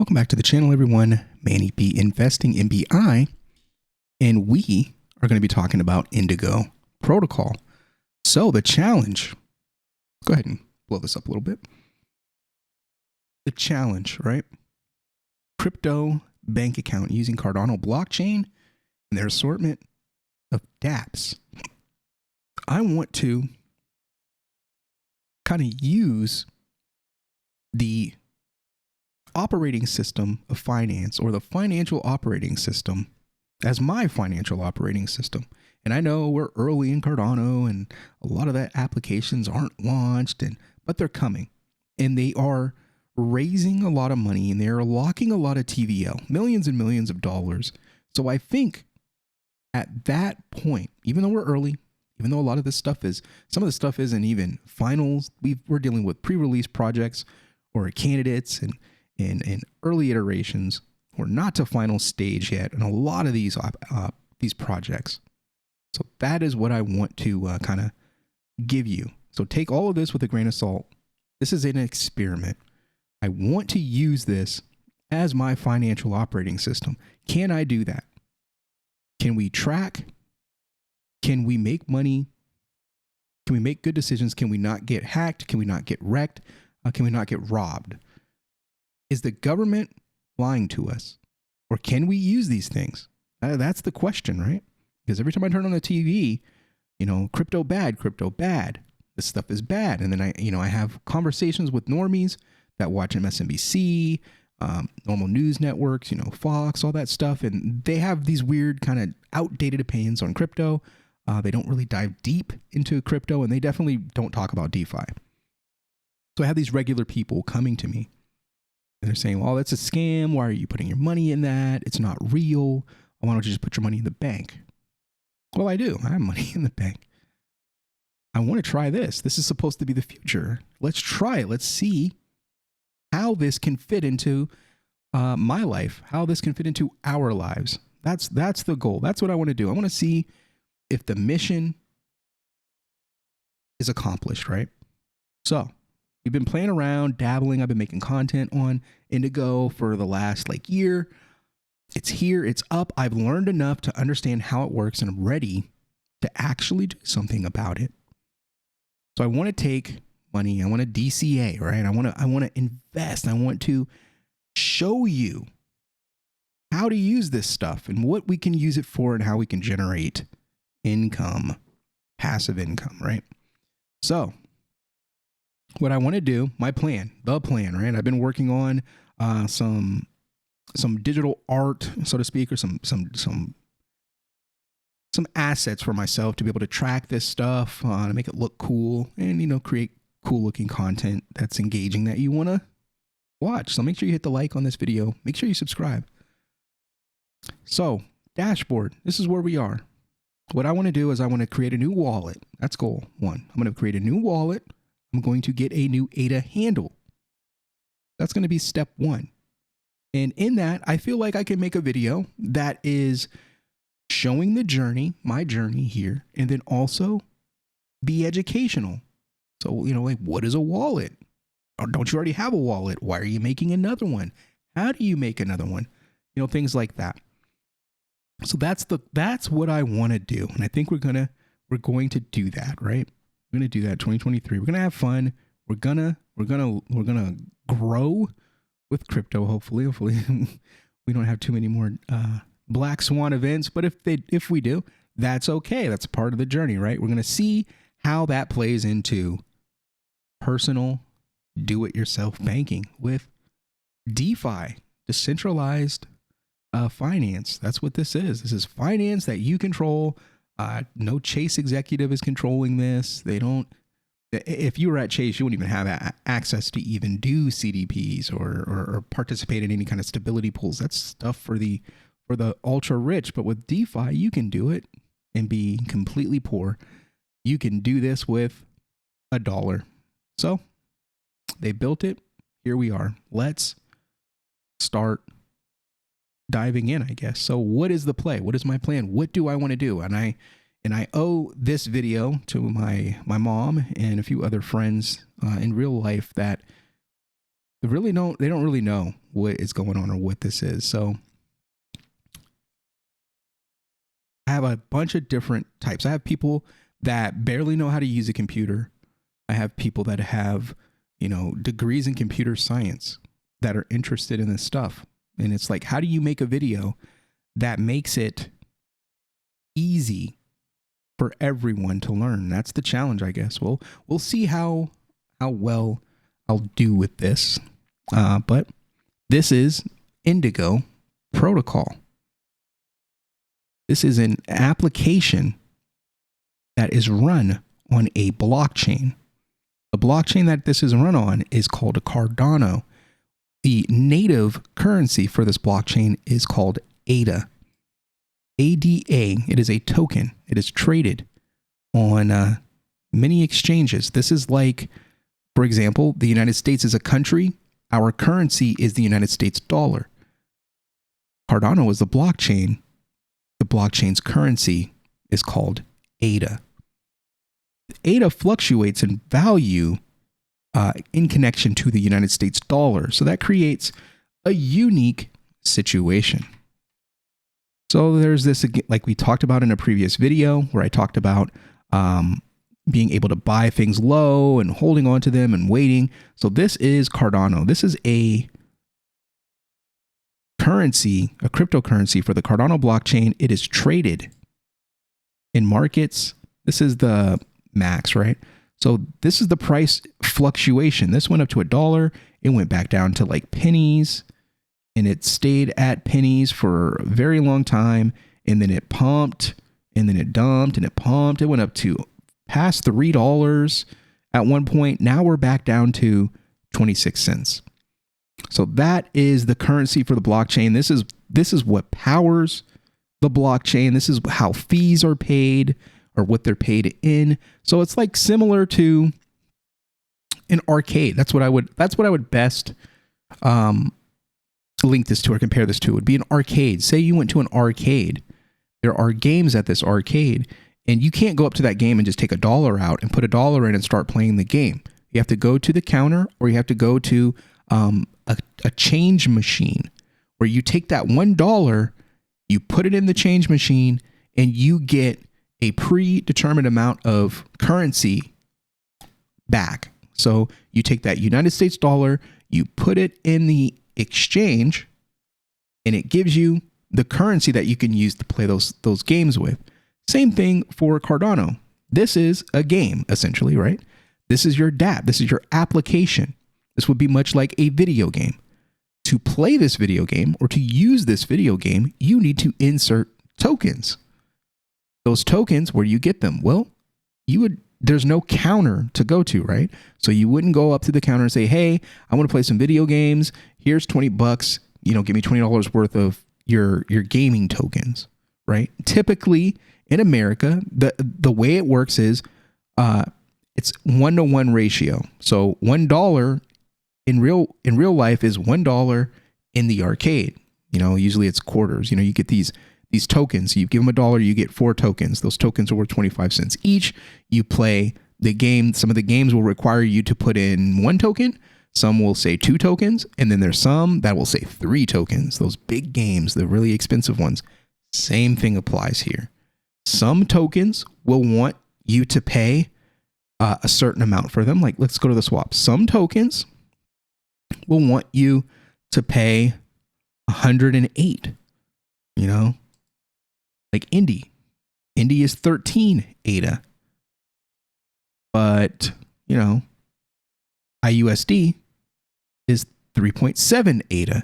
Welcome back to the channel, everyone. Manny P Investing MBI, and we are going to be talking about Indigo protocol. So the challenge, go ahead and blow this up a little bit. The challenge, right? Crypto bank account using Cardano blockchain and their assortment of dApps. I want to kind of use the operating system of finance, or the financial operating system, as my financial operating system. And I know we're early in Cardano and a lot of that applications aren't launched, but they're coming, and they are raising a lot of money, and they're locking a lot of TVL, millions and millions of dollars. So I think at that point, even though we're early, even though a lot of this stuff is, some of the stuff isn't even finals, we're dealing with pre-release projects or candidates and early iterations. We're not to final stage yet in a lot of these projects. So that is what I want to kind of give you. So take all of this with a grain of salt. This is an experiment. I want to use this as my financial operating system. Can I do that? Can we track? Can we make money? Can we make good decisions? Can we not get hacked? Can we not get wrecked? Can we not get robbed? Is the government lying to us? Or can we use these things? That's the question, right? Because every time I turn on the TV, crypto bad. This stuff is bad. And then I have conversations with normies that watch MSNBC, normal news networks, Fox, all that stuff. And they have these weird kind of outdated opinions on crypto. They don't really dive deep into crypto, and they definitely don't talk about DeFi. So I have these regular people coming to me, and they're saying, well, that's a scam. Why are you putting your money in that? It's not real. Why don't you just put your money in the bank? Well, I do. I have money in the bank. I want to try this. This is supposed to be the future. Let's try it. Let's see how this can fit into my life, how this can fit into our lives. That's the goal. That's what I want to do. I want to see if the mission is accomplished, right? So we've been playing around, dabbling. I've been making content on Indigo for the last year. It's here, it's up. I've learned enough to understand how it works, and I'm ready to actually do something about it. So I want to take money. I want to DCA, right? I want to invest. I want to show you how to use this stuff and what we can use it for and how we can generate income, passive income, right? So what I want to do, the plan, right? I've been working on some digital art, so to speak, or some assets for myself to be able to track this stuff, to make it look cool, and create cool looking content that's engaging that you want to watch. So make sure you hit the like on this video. Make sure you subscribe. So dashboard, this is where we are. What I want to do is I want to create a new wallet. That's goal one. I'm going to create a new wallet. I'm going to get a new ADA handle. That's going to be step one. And in that, I feel like I can make a video that is showing the journey, my journey here, and then also be educational. So, what is a wallet? Or don't you already have a wallet? Why are you making another one? How do you make another one? Things like that. So that's what I want to do. And I think we're going to do that, right? We're going to do that in 2023. We're going to have fun. We're going to grow with crypto. Hopefully we don't have too many more black swan events, but if we do, that's okay. That's part of the journey, right? We're going to see how that plays into personal do-it-yourself banking with DeFi, decentralized finance. That's what this is. This is finance that you control. No Chase executive is controlling this. They don't. If you were at Chase, you wouldn't even have access to even do CDPs or participate in any kind of stability pools. That's stuff for the ultra rich. But with DeFi, you can do it and be completely poor. You can do this with $1. So they built it. Here we are. Let's start diving in, I guess. So what is the play? What is my plan? What do I want to do? And I owe this video to my mom and a few other friends in real life that they don't really know what is going on or what this is. So I have a bunch of different types. I have people that barely know how to use a computer. I have people that have, degrees in computer science that are interested in this stuff. And it's like, how do you make a video that makes it easy for everyone to learn? That's the challenge, I guess. Well, we'll see how well I'll do with this. But this is Indigo protocol. This is an application that is run on a blockchain. The blockchain that this is run on is called a Cardano. The native currency for this blockchain is called ADA. ADA, it is a token. It is traded on many exchanges. This is like, for example, the United States is a country. Our currency is the United States dollar. Cardano is the blockchain. The blockchain's currency is called ADA. ADA fluctuates in value in connection to the United States dollar. So that creates a unique situation. So there's this, like we talked about in a previous video, where I talked about being able to buy things low and holding on to them and waiting. So this is Cardano. This is a currency, a cryptocurrency for the Cardano blockchain. It is traded in markets. This is the max, right? So this is the price fluctuation. This went up to $1. It went back down to like pennies, and it stayed at pennies for a very long time. And then it pumped, and then it dumped, and it pumped. It went up to past $3 at one point. Now we're back down to 26 cents. So that is the currency for the blockchain. This is what powers the blockchain. This is how fees are paid, or what they're paid in. So it's like similar to an arcade. That's what I would best link this to or compare this to. It would be an arcade. Say you went to an arcade. There are games at this arcade, and you can't go up to that game and just take $1 out and put $1 in and start playing the game. You have to go to the counter, or you have to go to a change machine, where you take that $1, you put it in the change machine, and you get a predetermined amount of currency back. So you take that United States dollar, you put it in the exchange, and it gives you the currency that you can use to play those games with. Same thing for Cardano. This is a game, essentially, right? This is your dApp. This is your application. This would be much like a video game. To play this video game, or to use this video game, you need to insert tokens. Those tokens, where do you get them? Well, there's no counter to go to, right? So you wouldn't go up to the counter and say, hey, I want to play some video games. Here's $20. Give me $20 worth of your gaming tokens, right? Typically in America, the way it works is it's 1-to-1 ratio. So $1 in real life is $1 in the arcade. Usually it's quarters. You get these tokens. You give them $1, you get 4 tokens. Those tokens are worth 25 cents each. You play the game. Some of the games will require you to put in 1 token. Some will say 2 tokens. And then there's some that will say 3 tokens. Those big games, the really expensive ones. Same thing applies here. Some tokens will want you to pay a certain amount for them. Like, let's go to the swap. Some tokens will want you to pay 108, like Indy is 13 ADA, but IUSD is 3.7 ADA.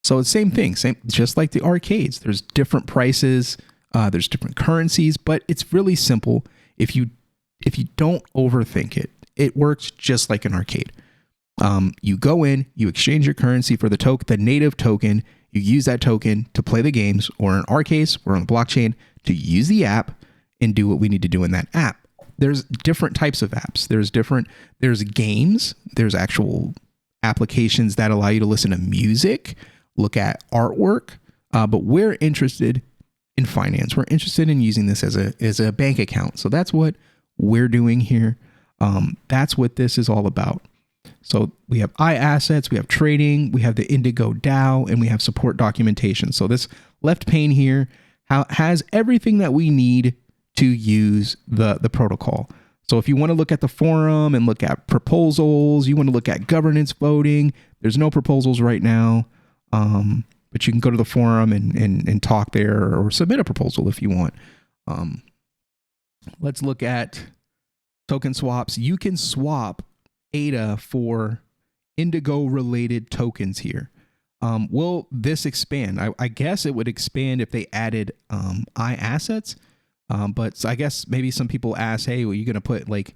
So it's same thing, just like the arcades. There's different prices, there's different currencies, but it's really simple. If you don't overthink it, it works just like an arcade. You go in, you exchange your currency for the native token. You use that token to play the games, or in our case, we're on the blockchain to use the app and do what we need to do in that app. There's different types of apps. There's games, there's actual applications that allow you to listen to music, look at artwork, but we're interested in finance. We're interested in using this as a bank account. So that's what we're doing here. That's what this is all about. So we have iAssets, we have trading, we have the Indigo DAO, and we have support documentation. So this left pane here has everything that we need to use the protocol. So if you want to look at the forum and look at proposals, you want to look at governance voting, there's no proposals right now, but you can go to the forum and talk there or submit a proposal if you want. Let's look at token swaps. You can swap ADA for Indigo related tokens here. Will this expand? I guess it would expand if they added iAssets. But I guess maybe some people ask, hey, well, you going to put like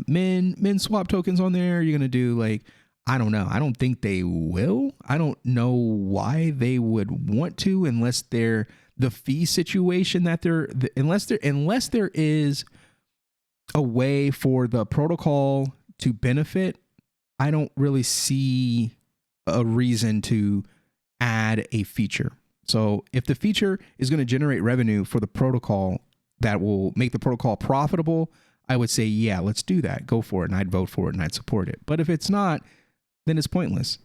min swap tokens on there? You're going to do like, I don't know. I don't think they will. I don't know why they would want to, unless they're the fee situation that unless there is a way for the protocol to benefit. I don't really see a reason to add a feature. So if the feature is going to generate revenue for the protocol that will make the protocol profitable, I would say, yeah, let's do that. Go for it. And I'd vote for it and I'd support it. But if it's not, then it's pointless.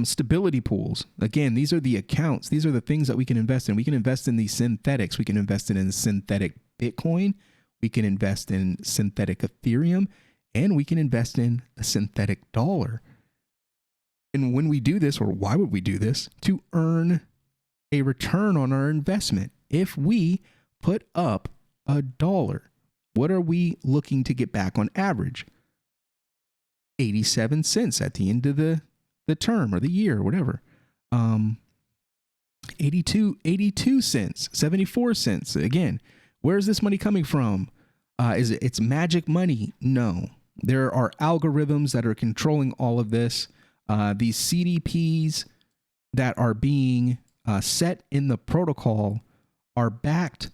Stability pools. Again, these are the accounts. These are the things that we can invest in. We can invest in these synthetics. We can invest in synthetic Bitcoin. We can invest in synthetic Ethereum. And we can invest in a synthetic dollar. And when we do this, or why would we do this? To earn a return on our investment. If we put up $1, what are we looking to get back on average? 87 cents at the end of the term or the year or whatever. 82 cents, 74 cents. Again, where is this money coming from? It's magic money? No. There are algorithms that are controlling all of this. These CDPs that are being set in the protocol are backed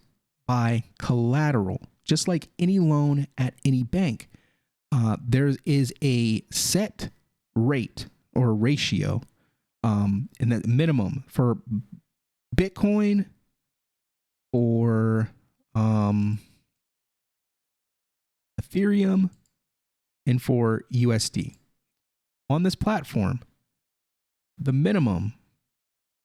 by collateral, just like any loan at any bank. There is a set rate or ratio, and the minimum for Bitcoin or Ethereum and for USD. On this platform, the minimum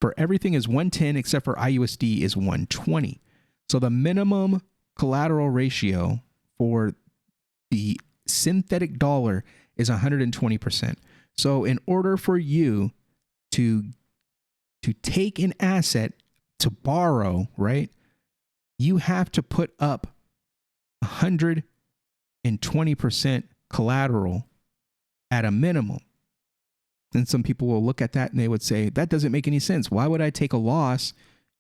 for everything is 110 except for IUSD is 120. So the minimum collateral ratio for the synthetic dollar is 120%. So in order for you to take an asset to borrow, right, you have to put up 120% collateral at a minimum. And some people will look at that and they would say, that doesn't make any sense. Why would I take a loss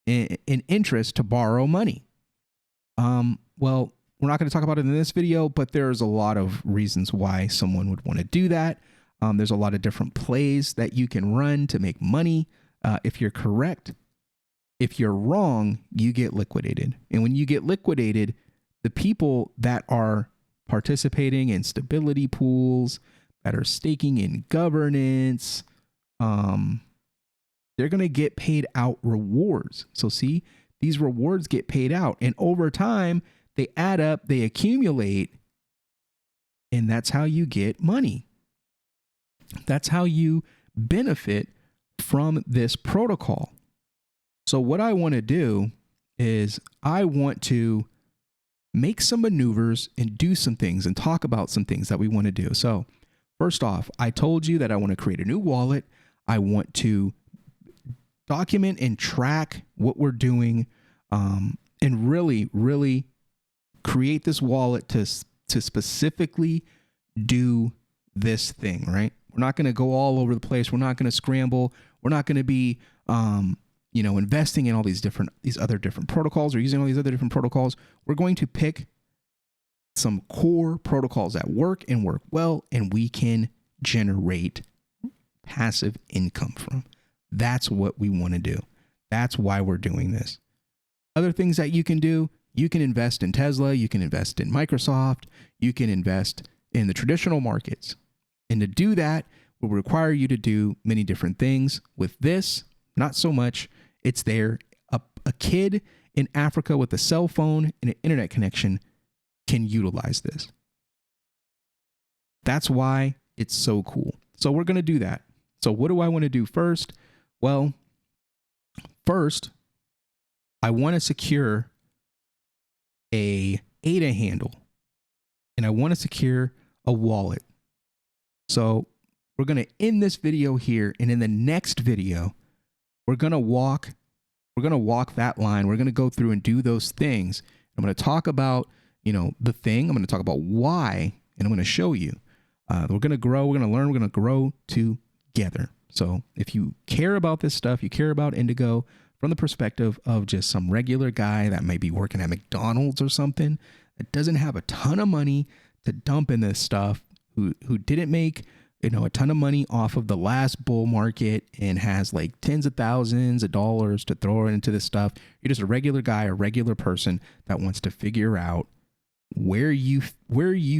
in interest to borrow money? Well, we're not going to talk about it in this video, but there's a lot of reasons why someone would want to do that. There's a lot of different plays that you can run to make money. If you're correct, if you're wrong, you get liquidated. And when you get liquidated, the people that are participating in stability pools, that are staking in governance, they're going to get paid out rewards. So see, these rewards get paid out, and over time they add up, they accumulate, and that's how you get money. That's how you benefit from this protocol. So what I want to do is I want to make some maneuvers and do some things and talk about some things that we want to do. So first off, I told you that I want to create a new wallet. I want to document and track what we're doing, and really create this wallet to specifically do this thing, right? We're not going to go all over the place. We're not going to scramble. We're not going to be, investing in all these other different protocols or using all these other different protocols. We're going to pick some core protocols that work and work well, and we can generate passive income from. That's what we want to do. That's why we're doing this. Other things that you can do, you can invest in Tesla, you can invest in Microsoft, you can invest in the traditional markets. And to do that will require you to do many different things. With this, not so much. It's there. A kid in Africa with a cell phone and an internet connection can utilize this. That's why It's so cool. So we're going to do that. So what do I want to do first? Well, first, I want to secure a ADA handle, and I want to secure a wallet. So we're going to end this video here, and in the next video, we're going to walk that line. We're going to go through and do those things. I'm going to talk about, the thing. I'm going to talk about why, and I'm going to show you. We're going to grow. We're going to learn. We're going to grow together. So if you care about this stuff, you care about Indigo from the perspective of just some regular guy that may be working at McDonald's or something that doesn't have a ton of money to dump in this stuff, who didn't make a ton of money off of the last bull market and has like tens of thousands of dollars to throw into this stuff. You're just a regular guy, a regular person that wants to figure out where you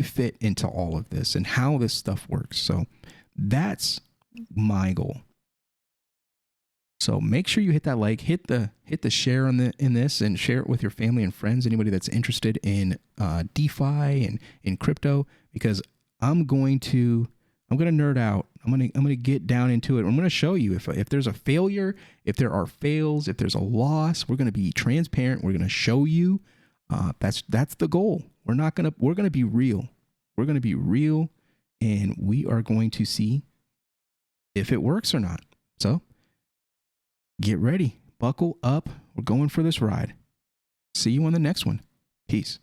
fit into all of this and how this stuff works. So that's my goal. So make sure you hit that like, hit the share in this, and share it with your family and friends, anybody that's interested in DeFi and in crypto, because I'm going to nerd out. I'm going to get down into it. I'm going to show you if there's a failure, if there are fails, if there's a loss. We're going to be transparent. We're going to show you. That's the goal. We're going to be real. We're going to be real, and we are going to see if it works or not. So get ready, buckle up. We're going for this ride. See you on the next one. Peace.